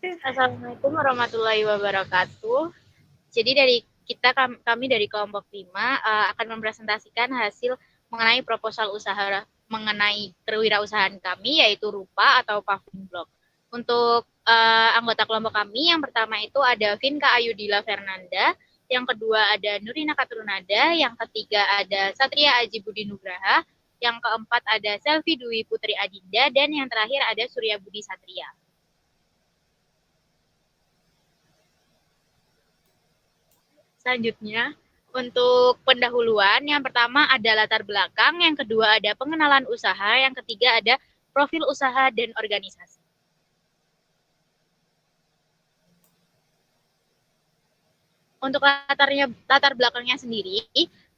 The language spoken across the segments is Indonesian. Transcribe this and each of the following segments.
Assalamualaikum warahmatullahi wabarakatuh. Jadi kami dari kelompok 5 akan mempresentasikan hasil mengenai proposal usaha mengenai kewirausahaan kami, yaitu Rupa atau Paving Block. Untuk anggota kelompok kami, yang pertama itu ada Vinka Ayudila Fernanda, yang kedua ada Nurina Katrunada, yang ketiga ada Satria Aji Budi Nugraha, yang keempat ada Selvi Dwi Putri Adinda, dan yang terakhir ada Surya Budi Satria. Selanjutnya, untuk pendahuluan, yang pertama ada latar belakang, yang kedua ada pengenalan usaha, yang ketiga ada profil usaha dan organisasi. Untuk latar belakangnya sendiri,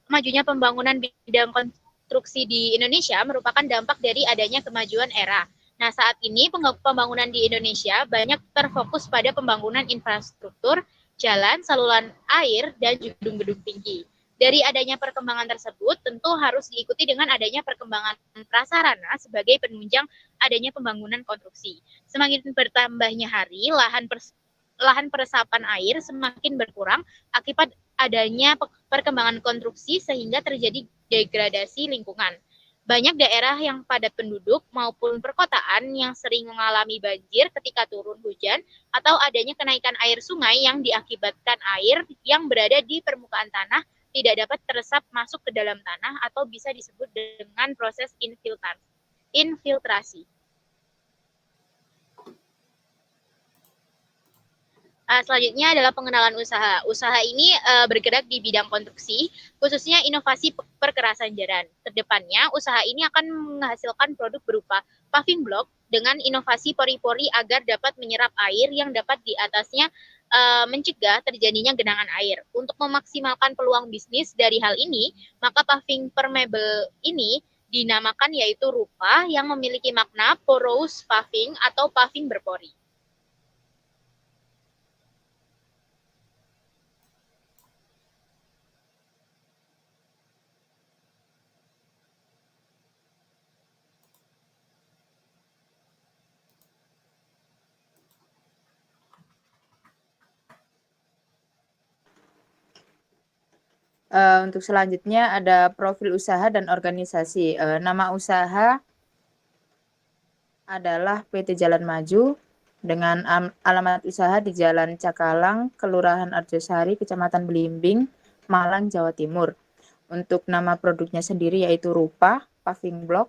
majunya pembangunan bidang konstruksi di Indonesia merupakan dampak dari adanya kemajuan era. Nah, saat ini pembangunan di Indonesia banyak terfokus pada pembangunan infrastruktur, jalan, saluran air, dan juga gedung-gedung tinggi. Dari adanya perkembangan tersebut, tentu harus diikuti dengan adanya perkembangan prasarana sebagai penunjang adanya pembangunan konstruksi. Semakin bertambahnya hari, lahan peresapan air semakin berkurang akibat adanya perkembangan konstruksi sehingga terjadi degradasi lingkungan. Banyak daerah yang padat penduduk maupun perkotaan yang sering mengalami banjir ketika turun hujan atau adanya kenaikan air sungai yang diakibatkan air yang berada di permukaan tanah tidak dapat teresap masuk ke dalam tanah atau bisa disebut dengan proses infiltrasi. Selanjutnya adalah pengenalan usaha. Usaha ini bergerak di bidang konstruksi, khususnya inovasi perkerasan jalan. Kedepannya, usaha ini akan menghasilkan produk berupa paving block dengan inovasi pori-pori agar dapat menyerap air yang dapat di atasnya mencegah terjadinya genangan air. Untuk memaksimalkan peluang bisnis dari hal ini, maka paving permeable ini dinamakan yaitu Rupa yang memiliki makna porous paving atau paving berpori. Untuk selanjutnya ada profil usaha dan organisasi. Nama usaha adalah PT Jalan Maju dengan alamat usaha di Jalan Cakalang, Kelurahan Arjosari, Kecamatan Belimbing, Malang, Jawa Timur. Untuk nama produknya sendiri yaitu Rupa Paving Block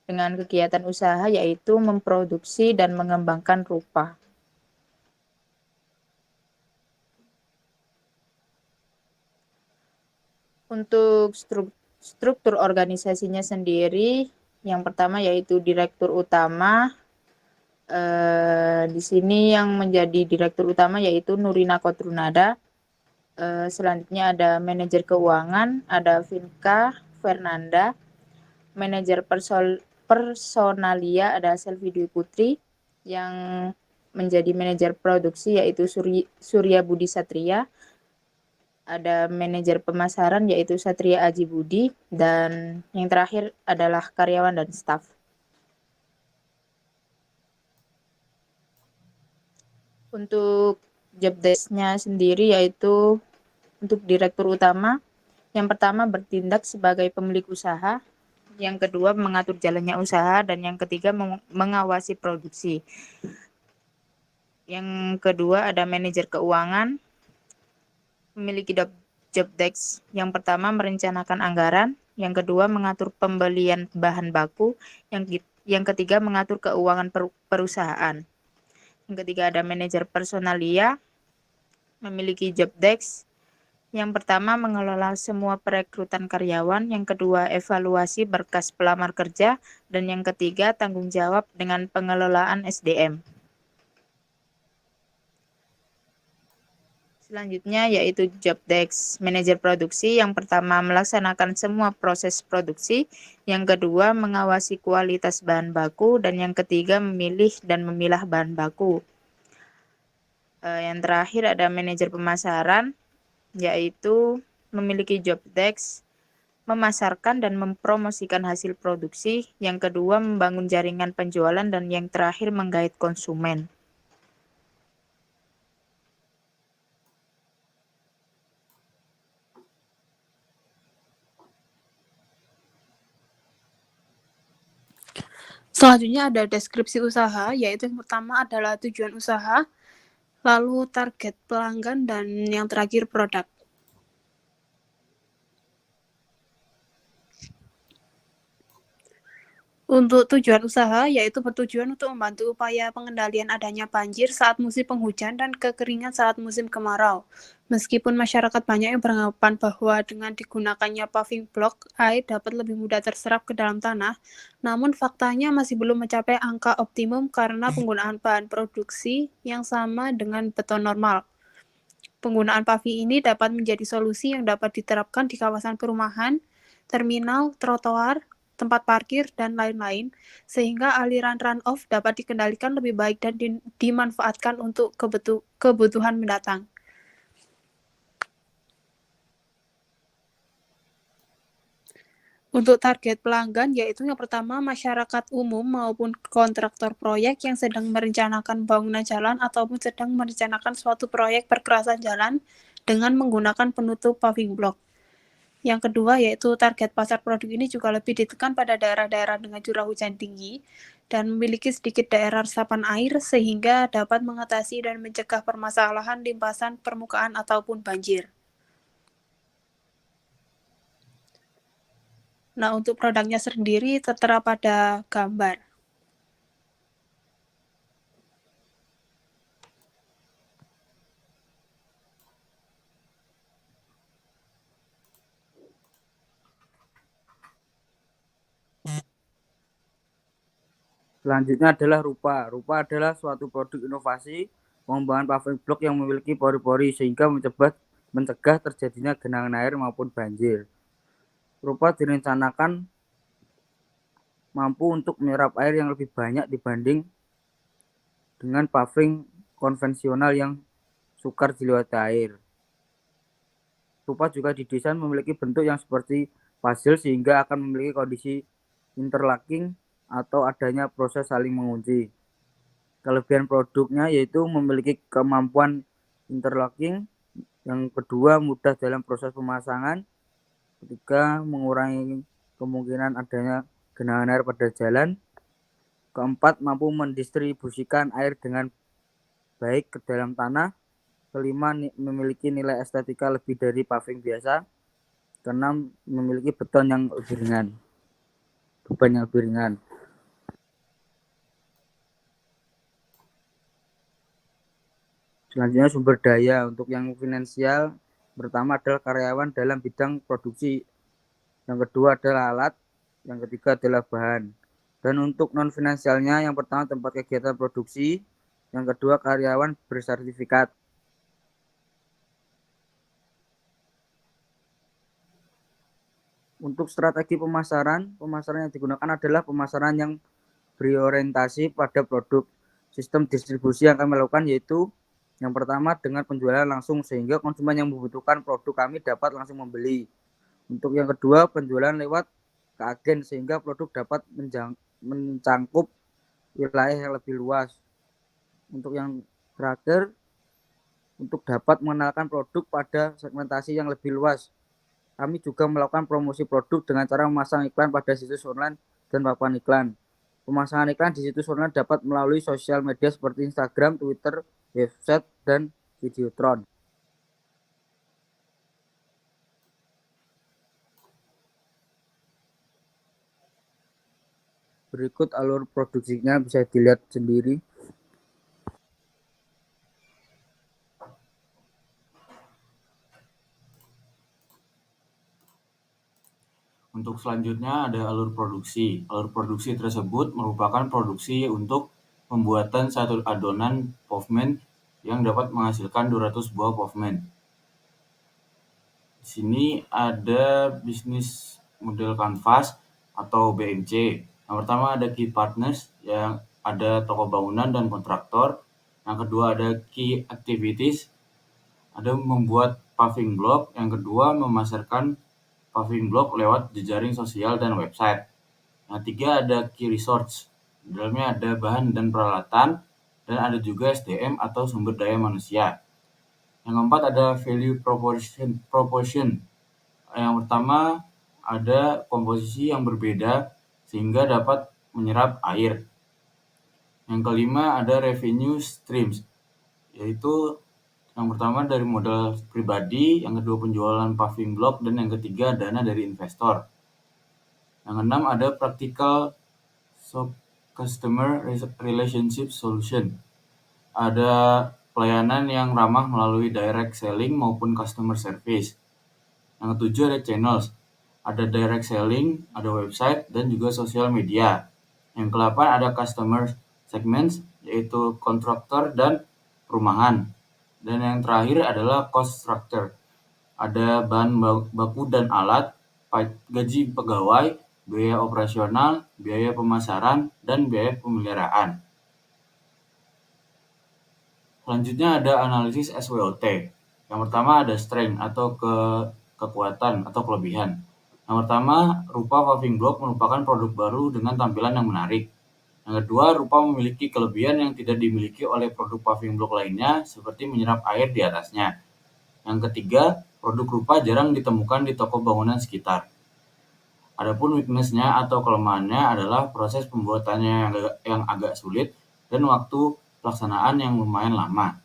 dengan kegiatan usaha yaitu memproduksi dan mengembangkan rupa. Untuk struktur organisasinya sendiri, yang pertama yaitu direktur utama. Di sini yang menjadi direktur utama yaitu Nurina Kotrunada. Selanjutnya ada manajer keuangan, ada Vinka Fernanda. Manajer personalia ada Selvi Dwi Putri. Yang menjadi manajer produksi yaitu Surya Budi Satria. Ada manajer pemasaran yaitu Satria Aji Budi, dan yang terakhir adalah karyawan dan staf. Untuk job desk-nya sendiri yaitu untuk direktur utama, yang pertama bertindak sebagai pemilik usaha, yang kedua mengatur jalannya usaha, dan yang ketiga mengawasi produksi. Yang kedua ada manajer keuangan, memiliki job desk. Yang pertama merencanakan anggaran, yang kedua mengatur pembelian bahan baku, yang ketiga mengatur keuangan perusahaan. Yang ketiga ada manajer personalia, memiliki job desk. Yang pertama mengelola semua perekrutan karyawan, yang kedua evaluasi berkas pelamar kerja, dan yang ketiga tanggung jawab dengan pengelolaan SDM. Selanjutnya yaitu job desk manajer produksi. Yang pertama melaksanakan semua proses produksi, yang kedua mengawasi kualitas bahan baku, dan yang ketiga memilih dan memilah bahan baku. Yang terakhir ada manajer pemasaran, yaitu memiliki job desk memasarkan dan mempromosikan hasil produksi, yang kedua membangun jaringan penjualan, dan yang terakhir menggait konsumen. Selanjutnya ada deskripsi usaha, yaitu yang pertama adalah tujuan usaha, lalu target pelanggan, dan yang terakhir produk. Untuk tujuan usaha, yaitu bertujuan untuk membantu upaya pengendalian adanya banjir saat musim penghujan dan kekeringan saat musim kemarau. Meskipun masyarakat banyak yang beranggapan bahwa dengan digunakannya paving block, air dapat lebih mudah terserap ke dalam tanah, namun faktanya masih belum mencapai angka optimum karena penggunaan bahan produksi yang sama dengan beton normal. Penggunaan paving ini dapat menjadi solusi yang dapat diterapkan di kawasan perumahan, terminal, trotoar, tempat parkir, dan lain-lain, sehingga aliran runoff dapat dikendalikan lebih baik dan dimanfaatkan untuk kebutuhan mendatang. Untuk target pelanggan, yaitu yang pertama masyarakat umum maupun kontraktor proyek yang sedang merencanakan bangunan jalan ataupun sedang merencanakan suatu proyek perkerasan jalan dengan menggunakan penutup paving block. Yang kedua yaitu target pasar produk ini juga lebih ditekan pada daerah-daerah dengan curah hujan tinggi dan memiliki sedikit daerah resapan air sehingga dapat mengatasi dan mencegah permasalahan limpasan permukaan ataupun banjir. Nah, untuk produknya sendiri tertera pada gambar. Selanjutnya adalah rupa. Rupa adalah suatu produk inovasi pengembangan paving block yang memiliki pori-pori sehingga mencegah terjadinya genangan air maupun banjir. Rupa direncanakan mampu untuk menyerap air yang lebih banyak dibanding dengan paving konvensional yang sukar dilewati air. Rupa juga didesain memiliki bentuk yang seperti puzzle sehingga akan memiliki kondisi interlocking atau adanya proses saling mengunci. Kelebihan produknya yaitu memiliki kemampuan interlocking, yang kedua mudah dalam proses pemasangan, ketiga mengurangi kemungkinan adanya genangan air pada jalan, keempat mampu mendistribusikan air dengan baik ke dalam tanah, kelima memiliki nilai estetika lebih dari paving biasa, keenam memiliki beban yang lebih ringan. Selanjutnya sumber daya. Untuk yang finansial, pertama adalah karyawan dalam bidang produksi, yang kedua adalah alat, yang ketiga adalah bahan. Dan untuk non finansialnya, yang pertama tempat kegiatan produksi, yang kedua karyawan bersertifikat. Untuk strategi pemasaran yang digunakan adalah pemasaran yang berorientasi pada produk. Sistem distribusi yang kami lakukan yaitu yang pertama dengan penjualan langsung sehingga konsumen yang membutuhkan produk kami dapat langsung membeli. Untuk yang kedua penjualan lewat ke agen sehingga produk dapat mencangkup wilayah yang lebih luas. Untuk yang terakhir untuk dapat mengenalkan produk pada segmentasi yang lebih luas. Kami juga melakukan promosi produk dengan cara memasang iklan pada situs online dan papan iklan. Pemasangan iklan di situs online dapat melalui sosial media seperti Instagram, Twitter, website, dan Videotron. Berikut alur produksinya bisa dilihat sendiri. Untuk selanjutnya ada alur produksi. Alur produksi tersebut merupakan produksi untuk pembuatan satu adonan pavement yang dapat menghasilkan 200 buah pavement. Di sini ada bisnis model kanvas atau BMC. Yang pertama ada key partners yang ada toko bangunan dan kontraktor. Yang kedua ada key activities, ada membuat paving block. Yang kedua memasarkan paving block lewat jejaring sosial dan website. Yang ketiga ada key resource. Di dalamnya ada bahan dan peralatan dan ada juga SDM atau sumber daya manusia. Yang keempat ada value proportion. Yang pertama ada komposisi yang berbeda sehingga dapat menyerap air. Yang kelima ada revenue streams, yaitu yang pertama dari modal pribadi, yang kedua penjualan paving block, dan yang ketiga dana dari investor. Yang keenam ada practical customer relationship solution. Ada pelayanan yang ramah melalui direct selling maupun customer service. Yang ketujuh ada channels. Ada direct selling, ada website, dan juga sosial media. Yang ke-8 ada customer segments, yaitu kontraktor dan perumahan. Dan yang terakhir adalah cost structure. Ada bahan baku dan alat, gaji pegawai, biaya operasional, biaya pemasaran, dan biaya pemeliharaan. Selanjutnya ada analisis SWOT. Yang pertama ada strength atau kekuatan atau kelebihan. Yang pertama, rupa paving block merupakan produk baru dengan tampilan yang menarik. Yang kedua, rupa memiliki kelebihan yang tidak dimiliki oleh produk paving block lainnya, seperti menyerap air di atasnya. Yang ketiga, produk rupa jarang ditemukan di toko bangunan sekitar. Adapun weakness-nya atau kelemahannya adalah proses pembuatannya yang agak sulit dan waktu pelaksanaan yang lumayan lama.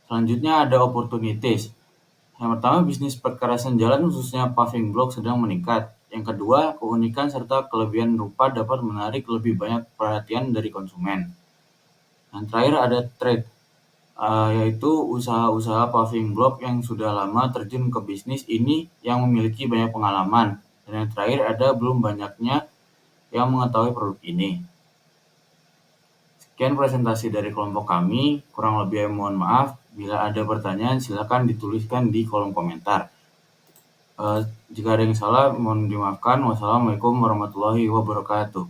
Selanjutnya ada opportunities. Yang pertama, bisnis perkerasan jalan khususnya paving block sedang meningkat. Yang kedua, keunikan serta kelebihan rupa dapat menarik lebih banyak perhatian dari konsumen. Yang terakhir ada trade, yaitu usaha-usaha paving block yang sudah lama terjun ke bisnis ini yang memiliki banyak pengalaman. Dan yang terakhir ada belum banyaknya yang mengetahui produk ini. Sekian presentasi dari kelompok kami, kurang lebih mohon maaf. Bila ada pertanyaan silakan dituliskan di kolom komentar. Jika ada yang salah mohon dimaafkan. Wassalamualaikum warahmatullahi wabarakatuh.